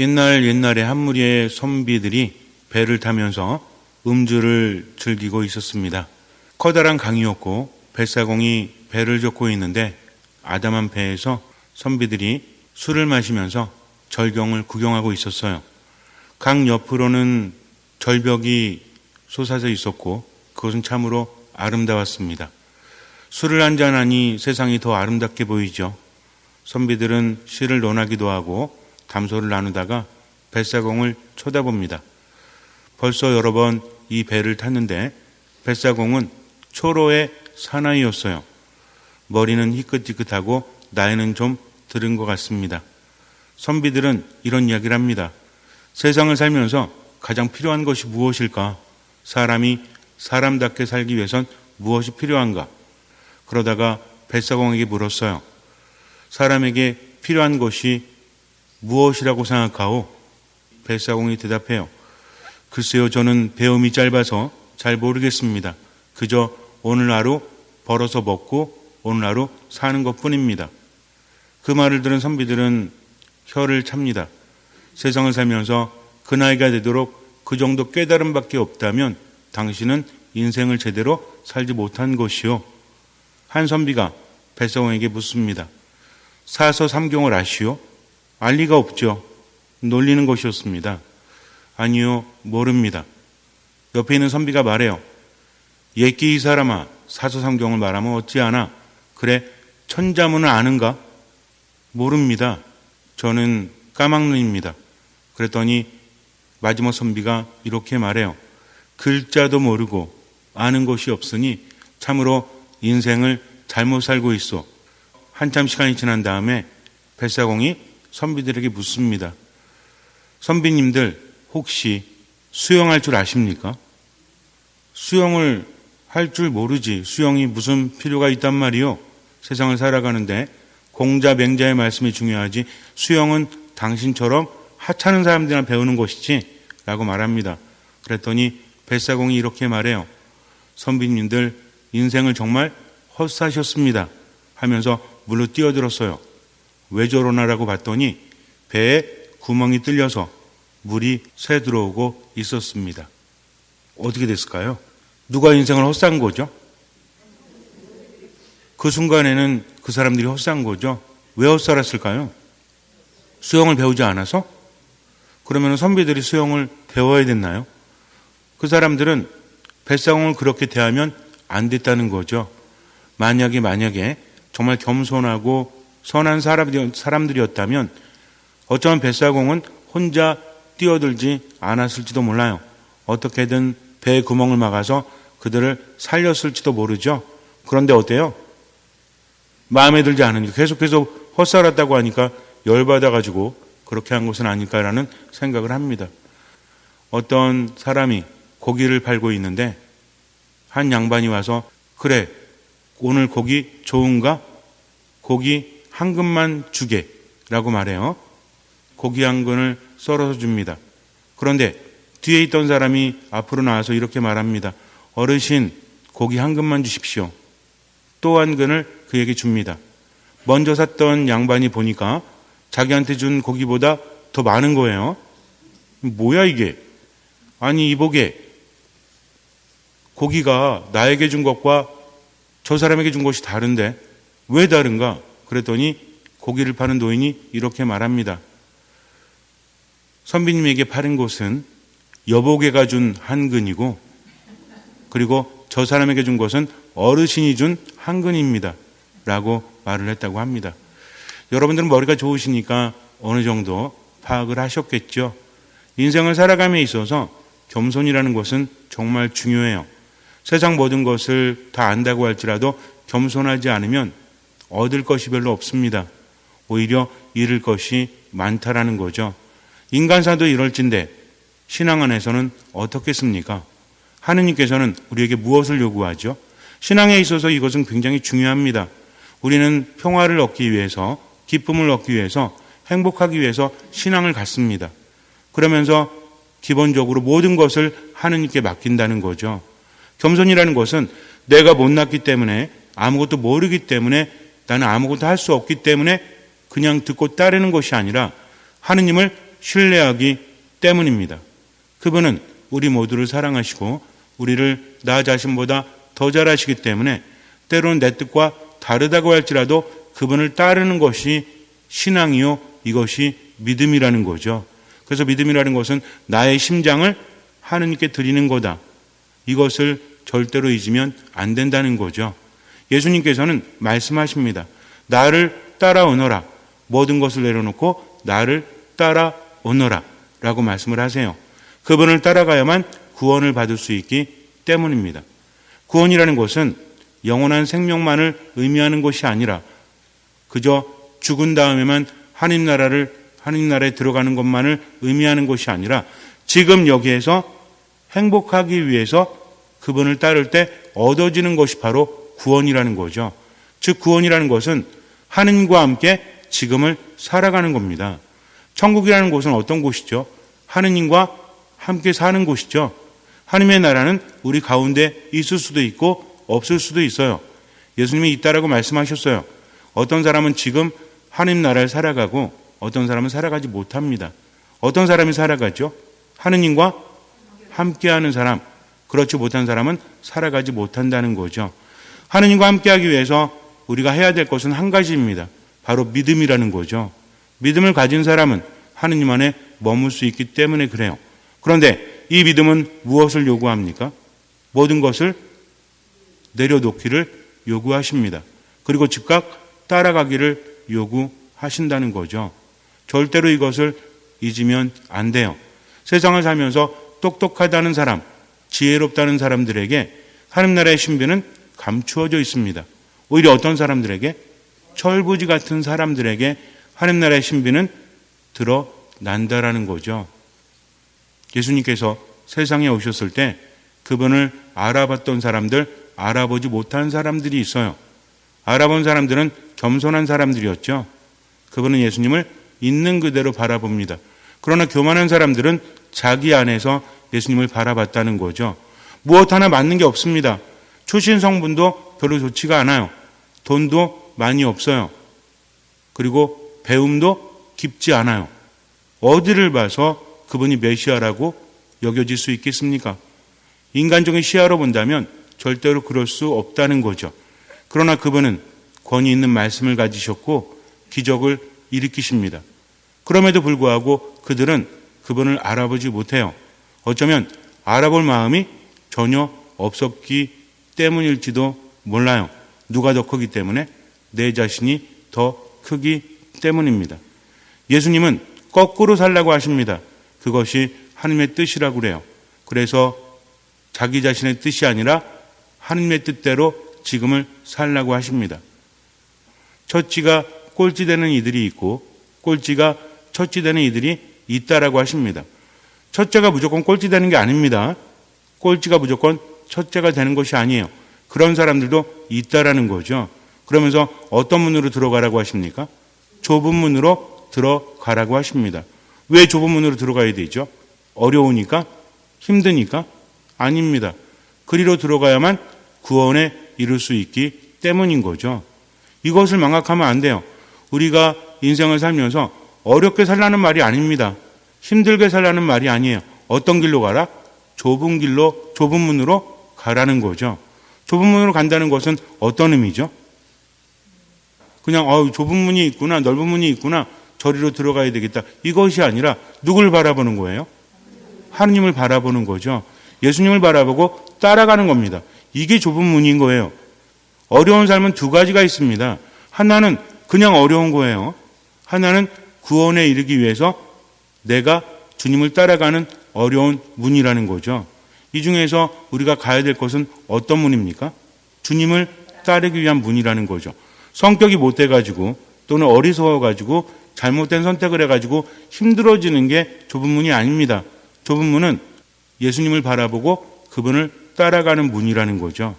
옛날에 한 무리의 선비들이 배를 타면서 음주를 즐기고 있었습니다. 커다란 강이었고 뱃사공이 배를 젓고 있는데 아담한 배에서 선비들이 술을 마시면서 절경을 구경하고 있었어요. 강 옆으로는 절벽이 솟아져 있었고 그것은 참으로 아름다웠습니다. 술을 한잔하니 세상이 더 아름답게 보이죠. 선비들은 시를 논하기도 하고 담소를 나누다가 뱃사공을 쳐다봅니다. 벌써 여러 번 이 배를 탔는데 뱃사공은 초로의 사나이였어요. 머리는 희끗희끗하고 나이는 좀 들은 것 같습니다. 선비들은 이런 이야기를 합니다. 세상을 살면서 가장 필요한 것이 무엇일까? 사람이 사람답게 살기 위해선 무엇이 필요한가? 그러다가 뱃사공에게 물었어요. 사람에게 필요한 것이 무엇이라고 생각하오? 뱃사공이 대답해요. 글쎄요, 저는 배움이 짧아서 잘 모르겠습니다. 그저 오늘 하루 벌어서 먹고 오늘 하루 사는 것뿐입니다. 그 말을 들은 선비들은 혀를 찹니다. 세상을 살면서 그 나이가 되도록 그 정도 깨달음밖에 없다면 당신은 인생을 제대로 살지 못한 것이요. 한 선비가 뱃사공에게 묻습니다. 사서삼경을 아시오? 알 리가 없죠. 놀리는 것이었습니다. 아니요, 모릅니다. 옆에 있는 선비가 말해요. 예끼 이 사람아, 사서삼경을 말하면 어찌하나? 그래, 천자문을 아는가? 모릅니다. 저는 까막눈입니다. 그랬더니 마지막 선비가 이렇게 말해요. 글자도 모르고 아는 것이 없으니 참으로 인생을 잘못 살고 있어. 한참 시간이 지난 다음에 뱃사공이 선비들에게 묻습니다. 선비님들 혹시 수영할 줄 아십니까? 수영을 할 줄 모르지. 수영이 무슨 필요가 있단 말이요. 세상을 살아가는데 공자 맹자의 말씀이 중요하지 수영은 당신처럼 하찮은 사람들이나 배우는 것이지 라고 말합니다. 그랬더니 뱃사공이 이렇게 말해요. 선비님들 인생을 정말 헛사셨습니다 하면서 물로 뛰어들었어요. 왜 저러나라고 봤더니 배에 구멍이 뚫려서 물이 새 들어오고 있었습니다. 어떻게 됐을까요? 누가 인생을 헛산 거죠? 그 순간에는 그 사람들이 헛산 거죠. 왜 헛살았을까요? 수영을 배우지 않아서? 그러면 선비들이 수영을 배워야 됐나요? 그 사람들은 뱃사공을 그렇게 대하면 안 됐다는 거죠. 만약에 정말 겸손하고 선한 사람들이었다면 어쩌면 뱃사공은 혼자 뛰어들지 않았을지도 몰라요. 어떻게든 배에 구멍을 막아서 그들을 살렸을지도 모르죠. 그런데 어때요? 마음에 들지 않으니까 계속해서 헛살았다고 하니까 열받아가지고 그렇게 한 것은 아닐까라는 생각을 합니다. 어떤 사람이 고기를 팔고 있는데 한 양반이 와서 그래, 오늘 고기 좋은가? 고기 한 근만 주게 라고 말해요. 고기 한 근을 썰어서 줍니다. 그런데 뒤에 있던 사람이 앞으로 나와서 이렇게 말합니다. 어르신, 고기 한 근만 주십시오. 또 한 근을 그에게 줍니다. 먼저 샀던 양반이 보니까 자기한테 준 고기보다 더 많은 거예요. 뭐야 이게? 아니 이보게, 고기가 나에게 준 것과 저 사람에게 준 것이 다른데 왜 다른가? 그랬더니 고기를 파는 노인이 이렇게 말합니다. 선비님에게 파는 것은 여보게가 준 한 근이고 그리고 저 사람에게 준 것은 어르신이 준 한 근입니다. 라고 말을 했다고 합니다. 여러분들은 머리가 좋으시니까 어느 정도 파악을 하셨겠죠. 인생을 살아감에 있어서 겸손이라는 것은 정말 중요해요. 세상 모든 것을 다 안다고 할지라도 겸손하지 않으면 얻을 것이 별로 없습니다. 오히려 잃을 것이 많다라는 거죠. 인간사도 이럴진데 신앙 안에서는 어떻겠습니까? 하느님께서는 우리에게 무엇을 요구하죠? 신앙에 있어서 이것은 굉장히 중요합니다. 우리는 평화를 얻기 위해서, 기쁨을 얻기 위해서, 행복하기 위해서 신앙을 갖습니다. 그러면서 기본적으로 모든 것을 하느님께 맡긴다는 거죠. 겸손이라는 것은 내가 못났기 때문에, 아무것도 모르기 때문에, 나는 아무것도 할 수 없기 때문에 그냥 듣고 따르는 것이 아니라 하느님을 신뢰하기 때문입니다. 그분은 우리 모두를 사랑하시고 우리를 나 자신보다 더 잘 아시기 때문에 때로는 내 뜻과 다르다고 할지라도 그분을 따르는 것이 신앙이요, 이것이 믿음이라는 거죠. 그래서 믿음이라는 것은 나의 심장을 하느님께 드리는 거다. 이것을 절대로 잊으면 안 된다는 거죠. 예수님께서는 말씀하십니다. 나를 따라오너라. 모든 것을 내려놓고 나를 따라오너라 라고 말씀을 하세요. 그분을 따라가야만 구원을 받을 수 있기 때문입니다. 구원이라는 것은 영원한 생명만을 의미하는 것이 아니라 그저 죽은 다음에만 하나님 나라에 들어가는 것만을 의미하는 것이 아니라 지금 여기에서 행복하기 위해서 그분을 따를 때 얻어지는 것이 바로 구원이라는 거죠. 즉 구원이라는 것은 하느님과 함께 지금을 살아가는 겁니다. 천국이라는 곳은 어떤 곳이죠? 하느님과 함께 사는 곳이죠. 하느님의 나라는 우리 가운데 있을 수도 있고 없을 수도 있어요. 예수님이 있다라고 말씀하셨어요. 어떤 사람은 지금 하느님 나라를 살아가고 어떤 사람은 살아가지 못합니다. 어떤 사람이 살아가죠? 하느님과 함께하는 사람, 그렇지 못한 사람은 살아가지 못한다는 거죠. 하느님과 함께하기 위해서 우리가 해야 될 것은 한 가지입니다. 바로 믿음이라는 거죠. 믿음을 가진 사람은 하느님 안에 머물 수 있기 때문에 그래요. 그런데 이 믿음은 무엇을 요구합니까? 모든 것을 내려놓기를 요구하십니다. 그리고 즉각 따라가기를 요구하신다는 거죠. 절대로 이것을 잊으면 안 돼요. 세상을 살면서 똑똑하다는 사람, 지혜롭다는 사람들에게 하나님 나라의 신비는 감추어져 있습니다. 오히려 어떤 사람들에게, 철부지 같은 사람들에게 하나님 나라의 신비는 드러난다라는 거죠. 예수님께서 세상에 오셨을 때 그분을 알아봤던 사람들, 알아보지 못한 사람들이 있어요. 알아본 사람들은 겸손한 사람들이었죠. 그분은 예수님을 있는 그대로 바라봅니다. 그러나 교만한 사람들은 자기 안에서 예수님을 바라봤다는 거죠. 무엇 하나 맞는 게 없습니다. 출신 성분도 별로 좋지가 않아요. 돈도 많이 없어요. 그리고 배움도 깊지 않아요. 어디를 봐서 그분이 메시아라고 여겨질 수 있겠습니까? 인간적인 시야로 본다면 절대로 그럴 수 없다는 거죠. 그러나 그분은 권위 있는 말씀을 가지셨고 기적을 일으키십니다. 그럼에도 불구하고 그들은 그분을 알아보지 못해요. 어쩌면 알아볼 마음이 전혀 없었기 때문일지도 몰라요. 누가 더 크기 때문에? 내 자신이 더 크기 때문입니다. 예수님은 거꾸로 살라고 하십니다. 그것이 하나님의 뜻이라고 그래요. 그래서 자기 자신의 뜻이 아니라 하나님의 뜻대로 지금을 살라고 하십니다. 첫째가 꼴찌 되는 이들이 있고 꼴찌가 첫째 되는 이들이 있다라고 하십니다. 첫째가 무조건 꼴찌 되는 게 아닙니다. 꼴찌가 무조건 첫째가 되는 것이 아니에요. 그런 사람들도 있다라는 거죠. 그러면서 어떤 문으로 들어가라고 하십니까? 좁은 문으로 들어가라고 하십니다. 왜 좁은 문으로 들어가야 되죠? 어려우니까? 힘드니까? 아닙니다. 그리로 들어가야만 구원에 이룰 수 있기 때문인 거죠. 이것을 망각하면 안 돼요. 우리가 인생을 살면서 어렵게 살라는 말이 아닙니다. 힘들게 살라는 말이 아니에요. 어떤 길로 가라? 좁은 길로, 좁은 문으로 가라는 거죠. 좁은 문으로 간다는 것은 어떤 의미죠? 그냥 좁은 문이 있구나, 넓은 문이 있구나, 저리로 들어가야 되겠다. 이것이 아니라 누굴 바라보는 거예요? 하느님을 바라보는 거죠. 예수님을 바라보고 따라가는 겁니다. 이게 좁은 문인 거예요. 어려운 삶은 두 가지가 있습니다. 하나는 그냥 어려운 거예요. 하나는 구원에 이르기 위해서 내가 주님을 따라가는 어려운 문이라는 거죠. 이 중에서 우리가 가야 될 것은 어떤 문입니까? 주님을 따르기 위한 문이라는 거죠. 성격이 못돼가지고 또는 어리석어가지고 잘못된 선택을 해가지고 힘들어지는 게 좁은 문이 아닙니다. 좁은 문은 예수님을 바라보고 그분을 따라가는 문이라는 거죠.